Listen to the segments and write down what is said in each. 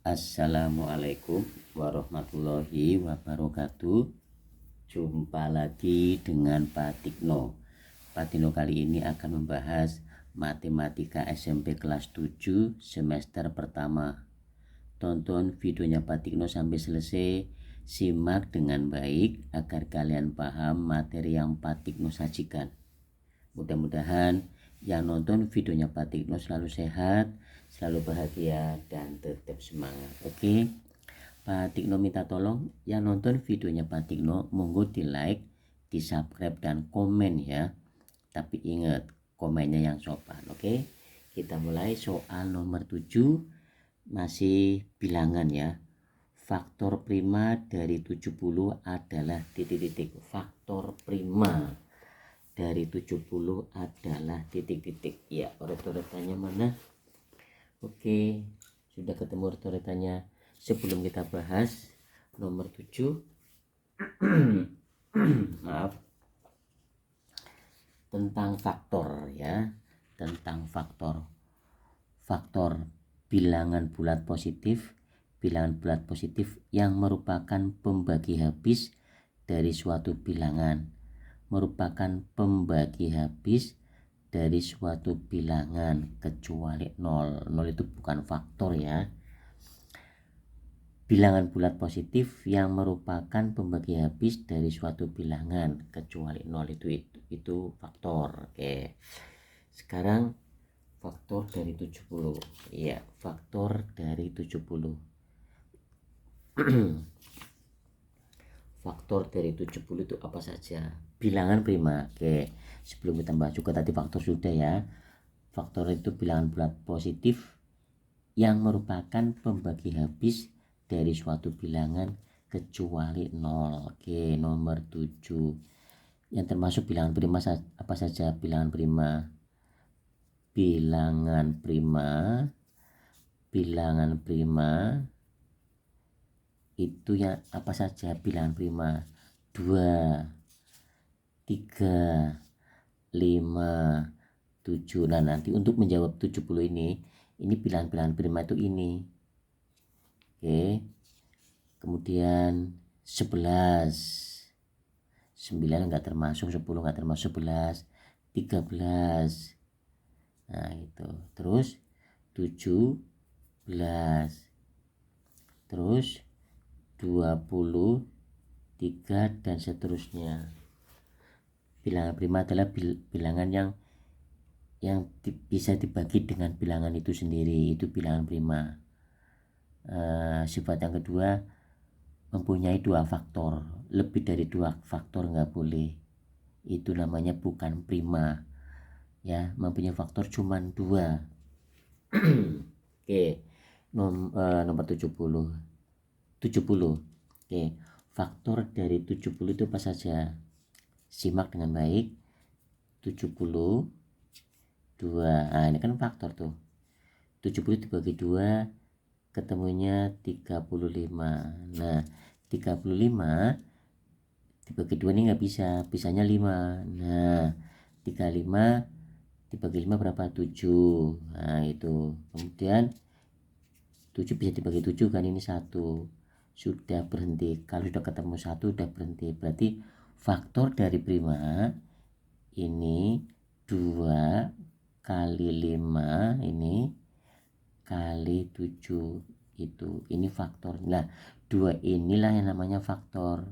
Assalamualaikum warahmatullahi wabarakatuh. Jumpa lagi dengan Pak Tikno. Pak Tikno kali ini akan membahas matematika SMP kelas 7 semester pertama. Tonton videonya Pak Tikno sampai selesai. Simak dengan baik agar kalian paham materi yang Pak Tikno sajikan. Mudah-mudahan yang nonton videonya Pak Tikno selalu sehat, selalu bahagia, dan tetap semangat. Oke, Pak Tikno minta tolong yang nonton videonya Pak Tikno monggo di like, di subscribe, dan komen ya. Tapi ingat, komennya yang sopan. Oke, kita mulai soal nomor 7, masih bilangan ya. Faktor prima dari 70 adalah titik-titik. Faktor prima dari 70 adalah titik-titik. Ya, urutannya mana? Oke, sudah ketemu urutannya. Sebelum kita bahas nomor 7 maaf, tentang faktor ya, tentang faktor bilangan bulat positif yang merupakan pembagi habis dari suatu bilangan, kecuali 0. 0 itu bukan faktor ya. Bilangan bulat positif yang merupakan pembagi habis dari suatu bilangan kecuali 0 itu faktor. Oke. Sekarang faktor dari 70. Iya, faktor dari 70. Faktor dari 70 itu apa saja? Bilangan prima. Oke, sebelum kita bahas juga tadi faktor sudah ya. Faktor itu bilangan bulat positif yang merupakan pembagi habis dari suatu bilangan kecuali 0. Oke, nomor 7. Yang termasuk bilangan prima apa saja? Bilangan prima itu ya apa saja? Bilangan prima 2, 3, 5, 7. Nah, nanti untuk menjawab 70 ini bilangan prima itu ini. Oke. Kemudian 11, 9 enggak termasuk, 10 enggak termasuk, 11, 13. Nah, itu. Terus 17. Terus 23 dan seterusnya. Bilangan prima adalah bilangan yang bisa dibagi dengan bilangan itu sendiri, itu bilangan prima. Sifat yang kedua, mempunyai 2 faktor. Lebih dari 2 faktor nggak boleh, itu namanya bukan prima ya. Mempunyai faktor cuma 2. Oke, nomor 70. Oke, faktor dari 70 itu apa saja? Simak dengan baik. 72. Nah, ini kan faktor tuh. 70 dibagi 2 ketemunya 35. Nah, 35 dibagi 2 ini nggak bisa, bisanya 5. Nah, 35 dibagi 5 berapa? 7. Nah, itu. Kemudian 7 bisa dibagi 7 kan, ini 1. Sudah berhenti. Kalau sudah ketemu 1 sudah berhenti. Berarti faktor dari prima ini 2 kali 5 ini kali 7 itu. Ini faktor. Nah, 2 inilah yang namanya faktor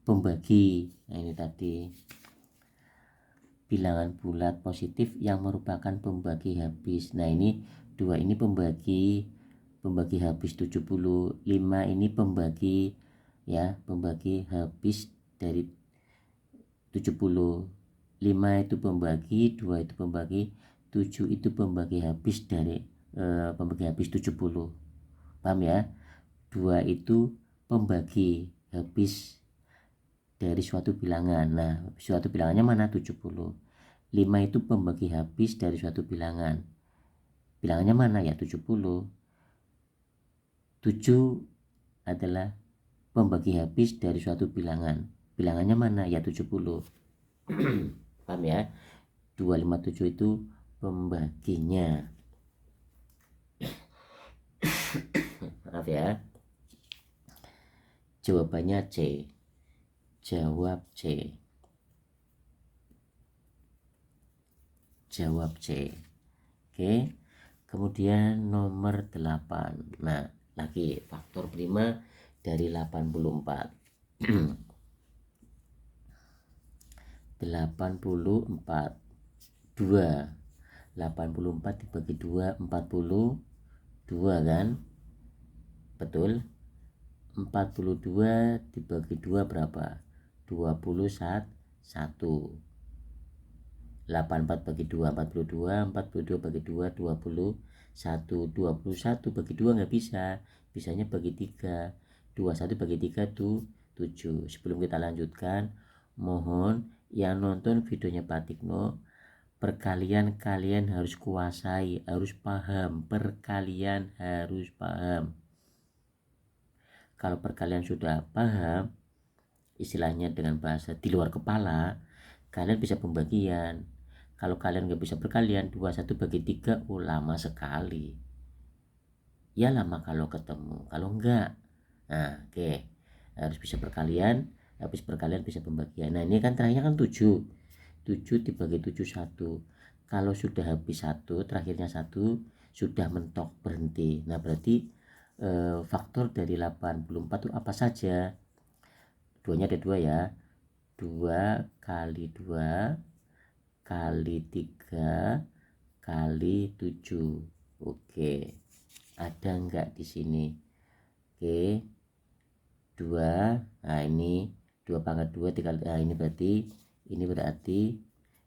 pembagi. Nah, ini tadi bilangan bulat positif yang merupakan pembagi habis. Nah, ini 2 ini pembagi habis 70. 5 ini pembagi habis dari 70. 5 itu pembagi, 2 itu pembagi, 7 itu pembagi habis dari pembagi habis 70. Paham ya? 2 itu pembagi habis dari suatu bilangan. Nah, suatu bilangannya mana? 70. 5 itu pembagi habis dari suatu bilangan. Bilangannya mana? Ya 70. 7 adalah pembagi habis dari suatu bilangan. Bilangannya mana? Ya 70. Paham ya? 257 itu pembaginya. Maaf. maaf ya. Jawabannya C. Jawab C. Jawab C. Oke. Kemudian nomor 8. Nah, lagi faktor prima dari 84. 84 2. 84 dibagi 2 42 kan? Betul. 42 dibagi 2 berapa? 21. 84 bagi 2 42, 42 bagi 2 21, 21 bagi 2 nggak bisa, bisanya bagi 3, 21 bagi 3 tuh 7. Sebelum kita lanjutkan, mohon yang nonton videonya Pak Tikno, perkalian kalian harus kuasai, harus paham, perkalian harus paham. Kalau perkalian sudah paham, istilahnya dengan bahasa di luar kepala, kalian bisa pembagian. Kalau kalian nggak bisa perkalian, 21 bagi 3, lama sekali. Ya lama kalau ketemu, kalau enggak. Nah, oke. Harus bisa perkalian, habis perkalian bisa pembagian. Nah, ini kan terakhirnya kan 7. 7 dibagi 7 1. Kalau sudah habis 1, terakhirnya 1, sudah mentok berhenti. Nah, berarti faktor dari 84 itu apa saja? Duanya ada 2 ya. 2 kali 2 kali 3 kali 7. Oke. Ada enggak di sini? Oke. 2. Nah, ini 2 pangkat 2 dikali, nah ini berarti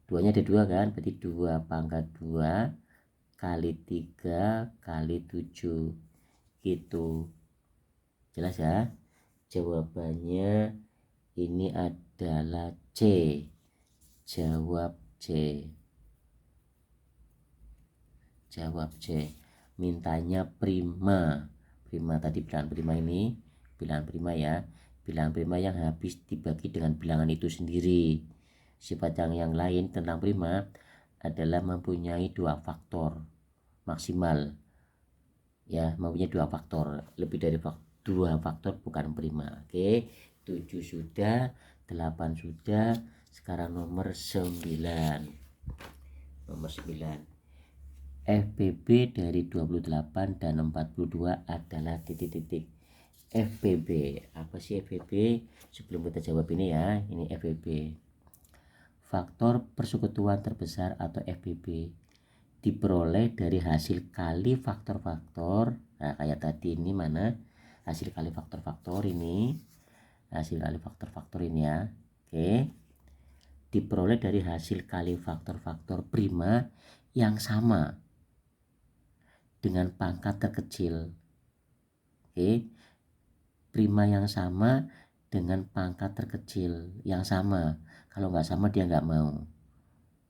2-nya ada 2 kan? Berarti 2 pangkat 2 kali 3 kali 7. Gitu. Jelas ya? Jawabannya ini adalah C. Jawab C. Jawab C. Mintanya prima. Prima tadi bilangan prima ini, bilangan prima ya. Bilangan prima yang habis dibagi dengan bilangan itu sendiri. Sifat yang lain tentang prima adalah mempunyai 2 faktor maksimal. Ya, mempunyai 2 faktor. Lebih dari 2 faktor bukan prima. Oke. 7 sudah, 8 sudah. Sekarang nomor 9. Nomor 9. FBB dari 28 dan 42 adalah titik-titik. FBB, apa sih FBB? Sebelum kita jawab ini ya, ini FBB. Faktor persekutuan terbesar atau FBB diperoleh dari hasil kali faktor-faktor. Nah, kayak tadi ini mana? Hasil kali faktor-faktor ini. Hasil kali faktor-faktor ini ya. Oke. Diperoleh dari hasil kali faktor-faktor prima yang sama dengan pangkat terkecil. Oke. Prima yang sama dengan pangkat terkecil yang sama. Kalau nggak sama dia nggak mau.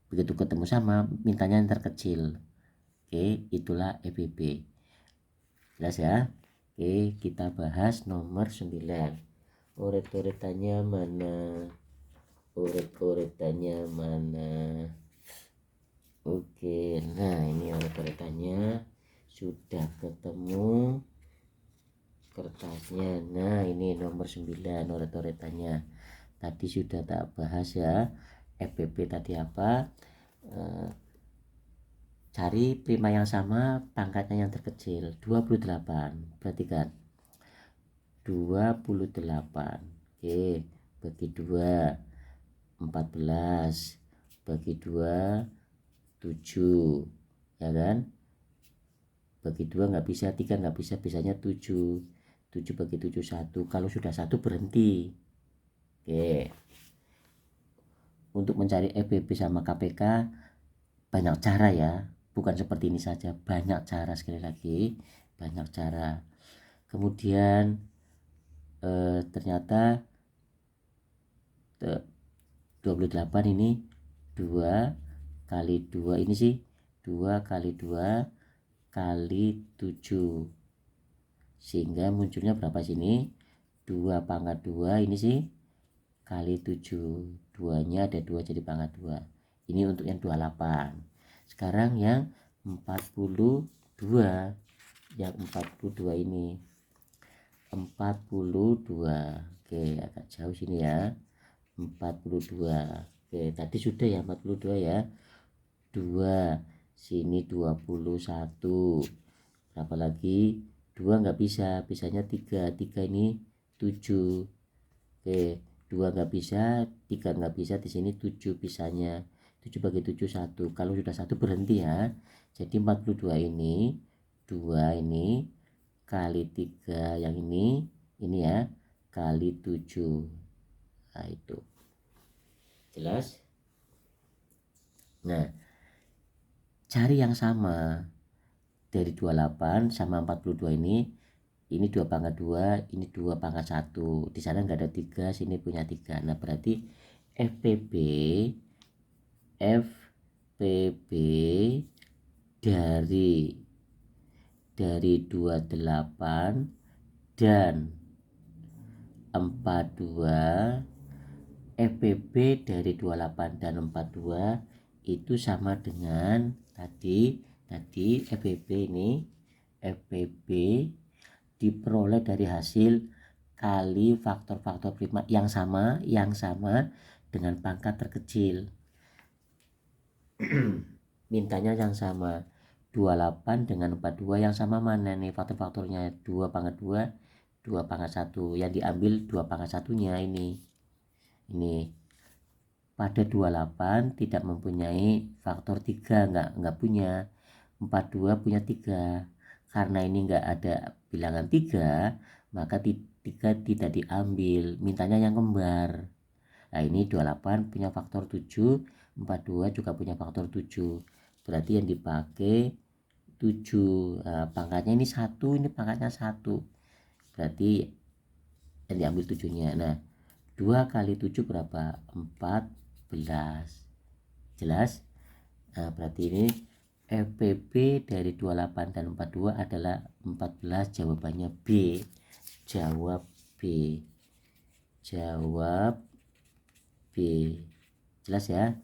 Begitu ketemu sama, mintanya yang terkecil. Oke, itulah FBB. Jelas ya? Oke, kita bahas nomor 9. Uret-uretannya mana? Uret-uretannya mana? Oke, nah ini uret-uretannya sudah ketemu kertasnya. Nah, ini nomor 9 uret-uretannya. Tadi sudah tak bahas ya. FBB tadi apa? Cari prima yang sama, pangkatnya yang terkecil. 28. Perhatikan. 28. Oke, bagi 2 14. Bagi 2 7. Ya kan? Bagi 2 nggak bisa, 3 nggak bisa, bisanya 7. 7 bagi 7 1. Kalau sudah 1 berhenti. Oke. Untuk mencari FBB sama KPK banyak cara ya, bukan seperti ini saja, banyak cara, sekali lagi banyak cara. Kemudian ternyata 28 ini 2 kali 2 ini sih 2 kali 2 kali 7, sehingga munculnya berapa sini? 2 pangkat 2 ini sih kali 7, 2 nya ada 2 jadi pangkat 2. Ini untuk yang 28. Sekarang yang 42, yang 42 ini 42. Oke, agak jauh sini ya. 42. Oke, tadi sudah ya 42 ya. 2 sini 21. Berapa lagi? 2 nggak bisa, bisanya 3. 3 ini 7. Oke, 2 nggak bisa, 3 nggak bisa, di sini 7 bisanya. 7 bagi 7 1. Kalau sudah 1 berhenti ya. Jadi 42 ini 2 ini kali 3 yang ini ya kali 7. Nah, itu. Jelas? Nah, cari yang sama dari 28 sama 42 ini 2 pangkat 2, ini 2 pangkat 1. Di sana nggak ada 3, sini punya 3. Nah, berarti FPB dari 28 dan 42, FPB dari 28 dan 42 itu sama dengan tadi FPB ini, FPB diperoleh dari hasil kali faktor-faktor prima yang sama dengan pangkat terkecil. Mintanya yang sama. 28 dengan 42 yang sama mana nih faktor-faktornya? 2 pangkat 2, 2 pangkat 1. Yang diambil 2 pangkat 1-nya ini. Pada 28 tidak mempunyai faktor 3, enggak punya. 42 punya 3. Karena ini enggak ada bilangan 3, maka 3 tidak diambil. Mintanya yang kembar. Nah, ini 28 punya faktor 7, 42 juga punya faktor 7. Berarti yang dipakai 7. Nah, pangkatnya ini 1, ini pangkatnya 1. Berarti yang diambil 7-nya. Nah, 2 kali 7 berapa? 14. Jelas? Nah, berarti ini FPB dari 28 dan 42 adalah 14. Jawabannya B. Jawab B. Jelas ya?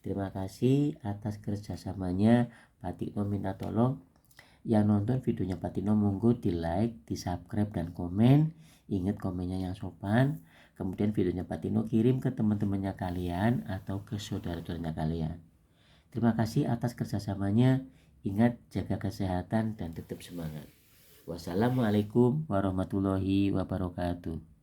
Terima kasih atas kerjasamanya. Pak Tikno minta tolong yang nonton videonya Pak Tino monggo di like, di subscribe dan komen. Ingat komennya yang sopan. Kemudian videonya Pak Tino kirim ke teman-temannya kalian atau ke saudara-saudaranya kalian. Terima kasih atas kerjasamanya. Ingat jaga kesehatan dan tetap semangat. Wassalamualaikum warahmatullahi wabarakatuh.